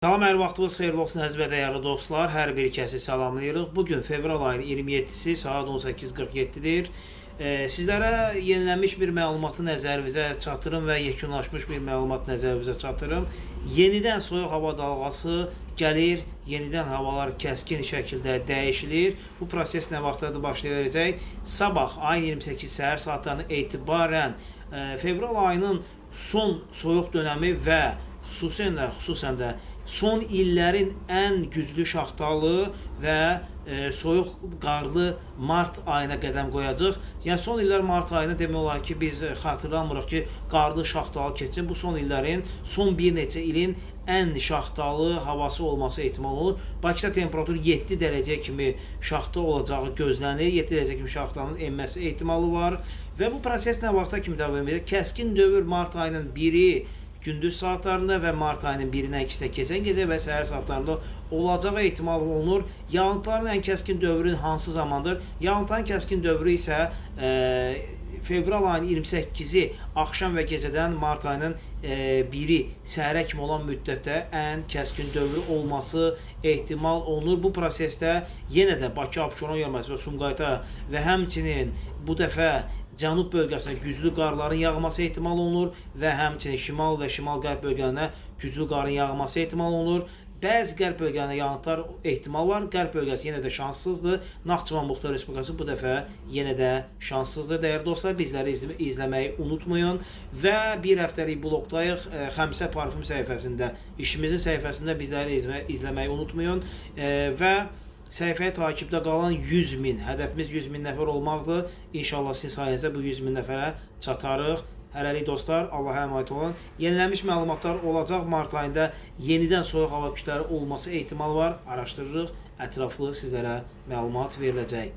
Salam, hər vaxtınız xeyirli olsun əziz və dəyərli dostlar. Hər bir kəsi salamlayırıq. Bugün fevral ayının 27-si saat 18:47-dir. Sizlərə yenilənmiş bir məlumatı nəzərinizə çatdırım və yekunlaşmış bir məlumat nəzərinizə çatdırım. Yenidən soyuq hava dalğası gəlir, yenidən havalar kəskin şəkildə dəyişilir. Bu proses nə vaxtdadır başlaya verəcək? Sabah ayın 28 səhər saatlarından etibarən fevral ayının son soyuq dönəmi və xüsusən də son illərin ən güclü şaxtalı və soyuq qarlı mart ayına qədəm qoyacaq. Yəni son illər mart ayını demək olar ki, biz xatırlamırıq ki, qarlı şaxtalı keçsin. Bu son illərin, son bir neçə ilin ən şaxtalı havası olması ehtimal olur. Bakıda temperatur 7 dərəcə kimi şaxta olacağı gözlənilir. 7 dərəcə kimi şaxtanın enməsi ehtimalı var. Və bu proses nə vaxta kimi davam edəcək? Kəskin dövr mart ayının 1-i gündüz saatlarında və mart ayının 1-dən 2-sinə keçən gecə və səhər saatlarında olacağı ehtimal olunur. Yağıntıların ən kəskin dövrün hansı zamandır? Yağıntıların kəskin dövrü isə fevral ayının 28-i axşam və gecədən mart ayının 1-i səhərə kimi olan müddətdə ən kəskin dövrü olması ehtimal olunur. Bu prosesdə yenə də Bakı, Abşeron yarımadası və Sumqayıta və həmçinin bu dəfə cənub bölgəsinə güclü qarların yağması ehtimal olunur və həmçinin şimal və şimal-qərb bölgələrinə güclü qarın yağması ehtimal olunur. Bəzi qərb bölgələrində yağıntılar ehtimal var. Qərb bölgəsi yenə də şanssızdır. Naxçıvan Muxtar Respublikası bu dəfə yenə də şanssızdır. Dəyərli dostlar, bizləri izləməyi unutmayın və bir həftəlik blokdayıq. Xəmsə Parfüm səhifəsində, işimizin səhifəsində bizləri izləməyi unutmayın və səhifəyə takibdə qalan 100.000, hədəfimiz 100.000 nəfər olmaqdır. İnşallah sizin sayənizdə bu 100.000 nəfərə çatarıq. Hələlik dostlar, Allaha əmanət olun. Yenilənmiş məlumatlar olacaq. Mart ayında yenidən soyuq hava kütlələri olması ehtimalı var. Araşdırırıq, ətraflı sizlərə məlumat veriləcək.